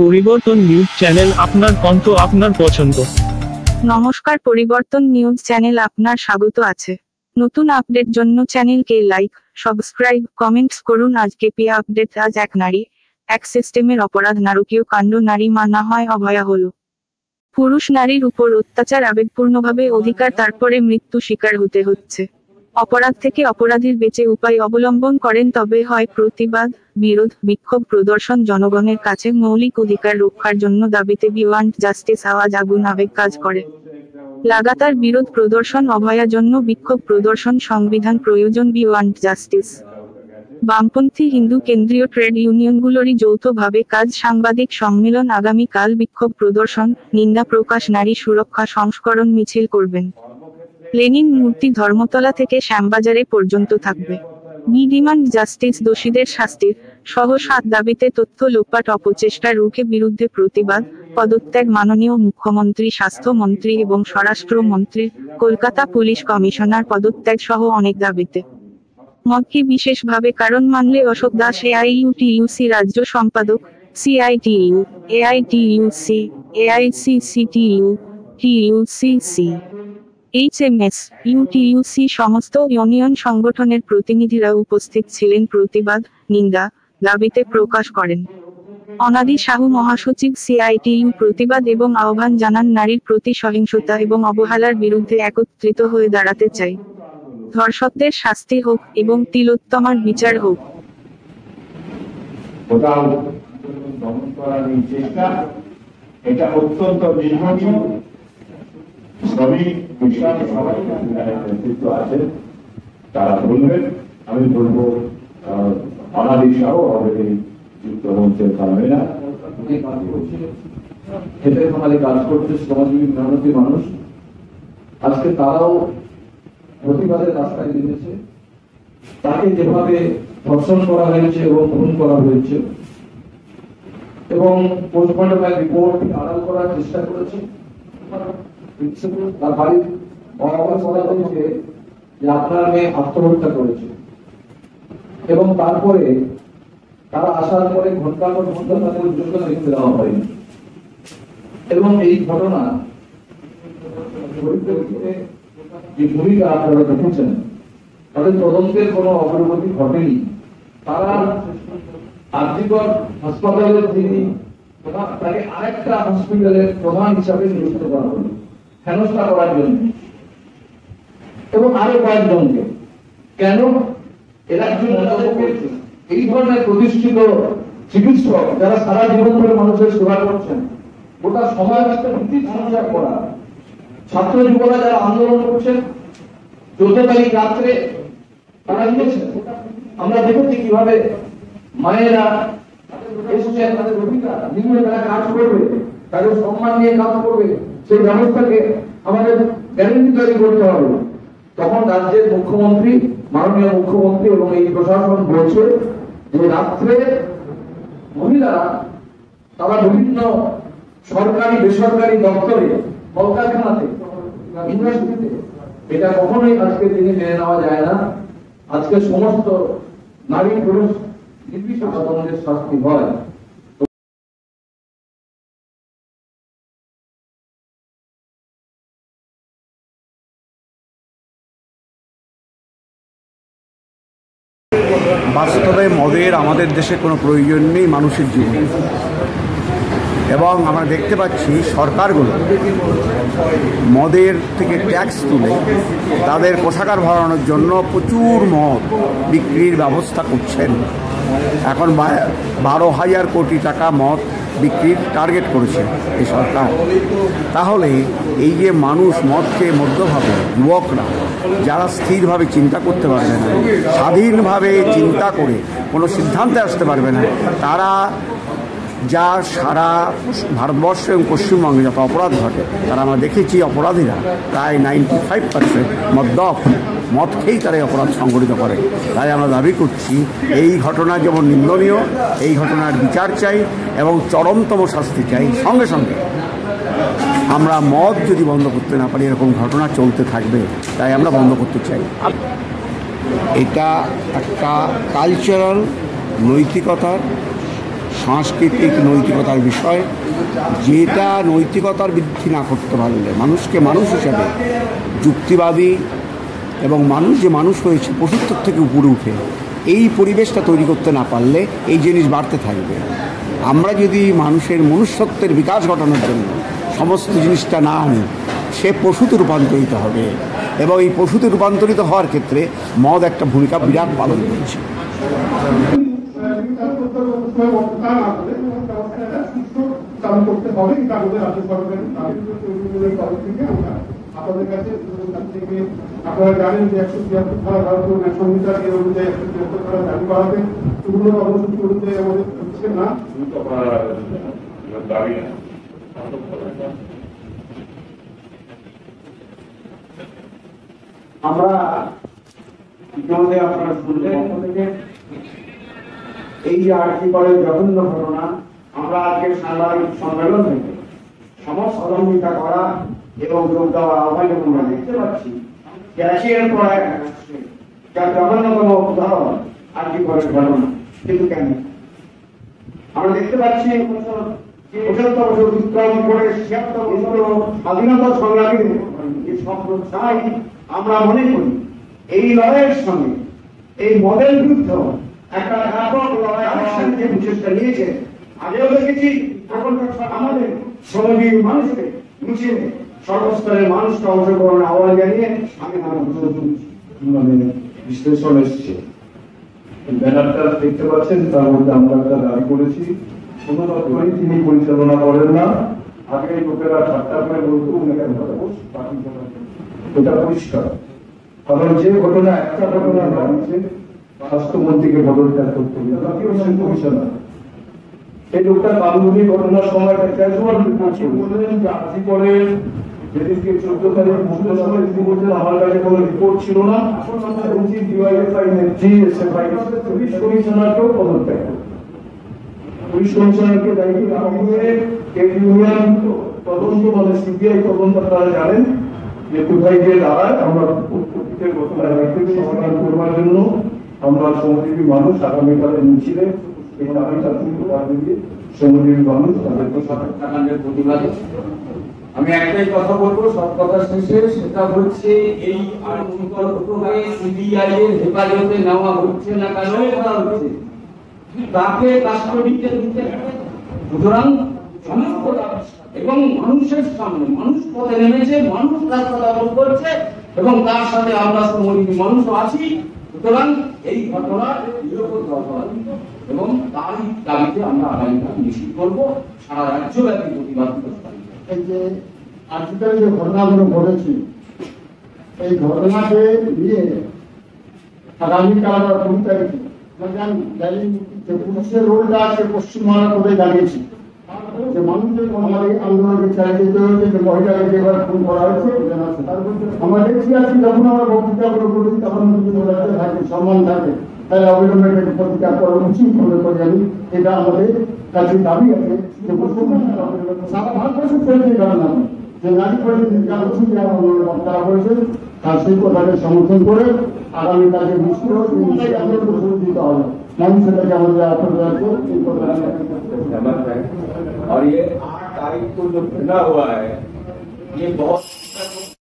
পরিবর্তন news channel, আপনার কণ্ঠ, আপনার পছন্দ। নমস্কার, পরিবর্তন নিউজ চ্যানেল আপনার স্বাগত আছে। নতুন আপডেট জন্য চ্যানেলকে লাইক, সাবস্ক্রাইব, কমেন্টস করুন। আজকে পেয়ে আপডেট। আজ এক নারী এক সিস্টেমের অপরাধ, নারকীয় কাণ্ড। নারী মানা হয় অভয়া হলো। পুরুষ নারীর উপর অত্যাচার আবেগপূর্ণভাবে অধিকার, তারপরে মৃত্যু শিকার হতে হচ্ছে। অপরাধ থেকে অপরাধীর বেঁচে উপায় অবলম্বন করেন, তবে হয় প্রতিবাদ, বিরোধ, বিক্ষোভ প্রদর্শন। জনগণের কাছে মৌলিক অধিকার রক্ষার জন্য দাবিতে উই ওয়ান্ট জাস্টিস আওয়াজ আগুন আবেগ কাজ করে। লাগাতার বিরোধ প্রদর্শন, অভয়া জন্য বিক্ষোভ প্রদর্শন, সংবিধান প্রয়োজন, উই ওয়ান্ট জাস্টিস। বামপন্থী হিন্দু কেন্দ্রীয় ট্রেড ইউনিয়নগুলোরই যৌথভাবে কাজ, সাংবাদিক সম্মেলন। আগামীকাল বিক্ষোভ প্রদর্শন, নিন্দা প্রকাশ, নারী সুরক্ষা সংস্করণ মিছিল করবেন। লেনিন মূর্তি ধর্মতলা থেকে শ্যামবাজারে পর্যন্ত থাকবে। উই ডিমান্ড জাস্টিস, দোষীদের শাস্তির সহ 7 দাবিতে তথ্য লোপাট, অপচেষ্টা রুখে বিরুদ্ধে প্রতিবাদ, পদত্যাগ মাননীয় মুখ্যমন্ত্রী, স্বাস্থ্যমন্ত্রী এবং স্বরাষ্ট্রমন্ত্রীর, কলকাতা পুলিশ কমিশনার পদত্যাগ সহ অনেক দাবিতে। মতকে বিশেষভাবে কারণ মানলে অশোক দাস, এআইইউটিইউসি রাজ্য সম্পাদক, সিআইটিইউ, এআইটিইউসি, এআইসিসিটিইউ, টিইউসিসি, এইচএমএস, ইউটিইউসি সমস্ত ইউনিয়ন সংগঠনের প্রতিনিধিরা উপস্থিত ছিলেন। প্রতিবাদ, নিন্দা, দাবিতে প্রকাশ করেন। অনাদি সাহু মহাসচিব, সিআইটিইউ প্রতিবাদ এবং আহ্বান জানান, নারীর প্রতি সহিংসতা এবং অবহেলার বিরুদ্ধে একত্রিত হয়ে দাঁড়াতে চাই। ধর্ষকদের শাস্তি হোক এবং তিলোত্তমার বিচার হোক। এটা অত্যন্ত নির্মমীয়। শ্রমিক, কৃষক সবাই নেতৃত্ব আছে, তারা বলবেন। আমি বলবো অনাদি সাহ অলরেডি যুক্ত মঞ্চের কারণে না খেতে খামারে কাজ করছে শ্রমজীবী মেহনতি মানুষ, আজকে তারাও প্রতিবাদের রাস্তায় নেমেছে। তাকে যেভাবে ধর্ষণ করা হয়েছে এবং খুন করা হয়েছে এবং পোস্টমর্টমের রিপোর্ট আড়াল করার চেষ্টা করেছে। তার বাড়ির বলা হয়েছে যে আপনার মেয়ে আত্মহত্যা করেছে এবং তারপরে তারা আসার পরে ঘন্টার পর ঘন্টা তাদের উদ্যোগ দেখতে দেওয়া হয়নি। এবং এই ঘটনা যে ভূমিকা আপনারা দেখেছেন, তাদের তদন্তের কোনো অগ্রগতি ঘটেনি। তারা আরজিকর হাসপাতালের যিনি তাকে আরেকটা হসপিটালের প্রধান হিসাবে নিযুক্ত করা হলো হেনস্থা করার জন্য, এবং আরো কয়েকজনকে। কেন? এরা এই ধরনের প্রতিষ্ঠিত চিকিৎসক যারা সারা জীবন ধরে মানুষের সেবা করছেন, গোটা সমাজ একটা ভিত্তিক সঞ্চার করা, ছাত্র যুবরা যারা আন্দোলন করছেন 14 তারিখ রাত্রে তারা নিয়েছেন। আমরা দেখেছি কিভাবে মায়েরা এসেছেন, তাদের অধিকার নিয়ে তারা কাজ করবে, তাদের সম্মান নিয়ে কাজ করবে, সেই ব্যবস্থাকে আমাদের গ্যারেন্টি তৈরি করতে হবে। তখন রাজ্যের মুখ্যমন্ত্রী, মাননীয় মুখ্যমন্ত্রী এবং এই প্রশাসন বলছে যে রাত্রে মহিলারা তারা বিভিন্ন সরকারি বেসরকারি দপ্তরে, কলকারখানাতে, ইউনিভার্সিটিতে, এটা কখনোই আজকের দিনে মেনে নেওয়া যায় না। আজকে সমস্ত নারী পুরুষ নির্বিশেষে তাদের শাস্তি হয়। বাস্তবে মদের আমাদের দেশে কোনো প্রয়োজন নেই মানুষের জীবনে, এবং আমরা দেখতে পাচ্ছি সরকারগুলো মদের থেকে ট্যাক্স তুলে তাদের কোষাগার ভরানোর জন্য প্রচুর মদ বিক্রির ব্যবস্থা করছেন। এখন 12,000 কোটি টাকা মদ বিক্রির টার্গেট করেছে এই সরকার। তাহলে এই যে মানুষ মদ খেয়ে মধ্যভাবে যুবকরা যারা স্থিরভাবে চিন্তা করতে পারবে না, স্বাধীনভাবে চিন্তা করে কোনো সিদ্ধান্তে আসতে পারবে না, তারা যা সারা ভারতবর্ষ এবং পশ্চিমবঙ্গে যত অপরাধ ঘটে, তারা আমরা দেখেছি অপরাধীরা প্রায় 95% মদ খেয়েই তারা এই অপরাধ সংগঠিত করে। তাই আমরা দাবি করছি এই ঘটনা যেমন নিন্দনীয়, এই ঘটনার বিচার চাই এবং চরমতম শাস্তি চাই। সঙ্গে সঙ্গে আমরা মদ যদি বন্ধ করতে না পারি, এরকম ঘটনা চলতে থাকবে, তাই আমরা বন্ধ করতে চাই। এটা একটা কালচারাল নৈতিকতার সাংস্কৃতিক নৈতিকতার বিষয়, যেটা নৈতিকতার বৃদ্ধি না করতে পারলে মানুষকে মানুষ হিসাবে যুক্তিবাদী এবং মানুষ যে মানুষ হয়েছে পশুত্ব থেকে উপরে উঠে এই পরিবেশটা তৈরি করতে না পারলে এই জিনিস বাড়তে থাকবে। আমরা যদি মানুষের মনুষ্যত্বের বিকাশ ঘটানোর জন্য সমস্ত জিনিসটা না আনি, সে পশুতে রূপান্তরিত হবে এবং এই পশুতে রূপান্তরিত হওয়ার ক্ষেত্রে মদ একটা ভূমিকা বিরাট পালন করছে। করতে হবে এটা আমাদের রাজ্য সরকারের আপনাদের কাছে থেকে আপনারা জানেন যে 176 ধারা ভারতীয় সংবিধান এর অনুযায়ী 176 ধারা জারি করা হবে। এগুলো কর্মসূচি অনুযায়ী আমাদের হচ্ছে না দাবি না। আমরা ইতিমধ্যে আপনারা শুনলেন এই যে আরজি করের জঘন্য ঘটনা, আমরা আজকে সাংবাদিক সম্মেলন থেকে সমস্ত সহযোগিতা করা এবং যোগ দেওয়ার আহ্বান আমরা দেখতে পাচ্ছি ক্যাশিয়ার পড়ায় যার জঘন্যতম উদাহরণ আরজি করের ঘটনা। কিন্তু কেন আমরা দেখতে পাচ্ছি 75 বছর অতিক্রম করে 76 বছর স্বাধীনতা সংগ্রামী যে সম্প্রদায়, আমরা মনে করি এই লড়াইয়ের সঙ্গে এই মদের বিরুদ্ধে একটা ব্যাপক লড়াই যে প্রচেষ্টা নিয়েছে। আগেও দেখেছি আমাদের শ্রমজীবী মানুষকে মিছিলে সর্বস্তরের মানুষকে অংশগ্রহণের আহ্বান জানিয়ে আমি বিশ্লেষণ এসছে, ব্যানারটা দেখতে পাচ্ছেন, তার মধ্যে আমরা একটা দাবি করেছি কোনো তথ্যই তিনি পরিচালনা করেন না। আগে লোকেরা ঠাট্টা করে বলতো এটা পরিষ্কার, কারণ যে ঘটনা একটা ঘটনা দাঁড়িয়েছে স্বাস্থ্যমন্ত্রীকে পদত্যাগ করতে হবে কমিশনার। এই লোকটা কালুনি ঘটনার সময় ক্যাজুয়াল বললেন যে আর্জি করে যেদিনকে 14 তারিখ বুঝতে সময় তিনি বলছেন আমার কাছে কোনো রিপোর্ট ছিল না, ডিওয়াইএফআই নেত্রী এসএফআই পুলিশ কমিশনারকেও পদত্যাগ করতে, পুলিশ কমিশনারকে দায়িত্ব না দিয়ে ইউনিয়ন তদন্ত মানে সিবিআই তদন্ত আপনারা জানেন যে কোথায় গিয়ে দাঁড়ায়। আমরা প্রত্যেকের ঘটনা সমাধান করবার জন্য আমরা শ্রমজীবী মানুষ আগামীকালে মিছিলে এই দাবিটা কিন্তু শ্রমজীবী মানুষ তাদেরকে হত্যাকাণ্ডের প্রতিবাদে আমি একটাই কথা বলবো, সব কথা শেষে, সেটা হচ্ছে এই সিবিআই এর হেফাজতে নেওয়া হচ্ছে না, কেন করা হচ্ছে তাকে কাস্টডিতে দিতে হবে। সুতরাং সমস্ত এবং মানুষের সামনে মানুষ পথে নেমেছে, মানুষ রাস্তা দখল করছে এবং তার সাথে আমরা শ্রমজীবী মানুষ আছি। সুতরাং এই ঘটনার নিরপেক্ষ তদন্ত এবং তারই দাবিতে আমরা আগামীকাল মিছিল করবো, সারা রাজ্যব্যাপী প্রতিবাদ করতে। এই যে আজকাল যে ঘটনাগুলো ঘটেছে এই ঘটনাকে নিয়ে আগামীকাল আমরা 2 তারিখে যে পুলিশের রোলটা আছে পশ্চিমবঙ্গের কোথায় দাঁড়িয়েছে যে মানুষের আমাদের আন্দোলনকে চালিয়ে যেতে হয়েছে, যে মহিলাকে যেভাবে খুন করা হয়েছে আমরা দেখছি আজকে যখন আমরা বক্তৃতাগুলো করি তখন থাকে সম্মান থাকে, তাই অবিলম্বে প্রতিকার করা উচিত মনে করি আমি। এটা আমাদের কাছে দাবি আছে যে সারা ভারতবর্ষে চলছে ঘটনা যে নারী বক্তারা করেছেন তার সেই কথাকে সমর্থন করে আগামী কাজে মিছিল আন্দোলন দিতে হবে। মানুষের কাছে আমাদের আত্মদান এই কথা। और ये 8 तारीख को जो घटना हुआ है ये बहुत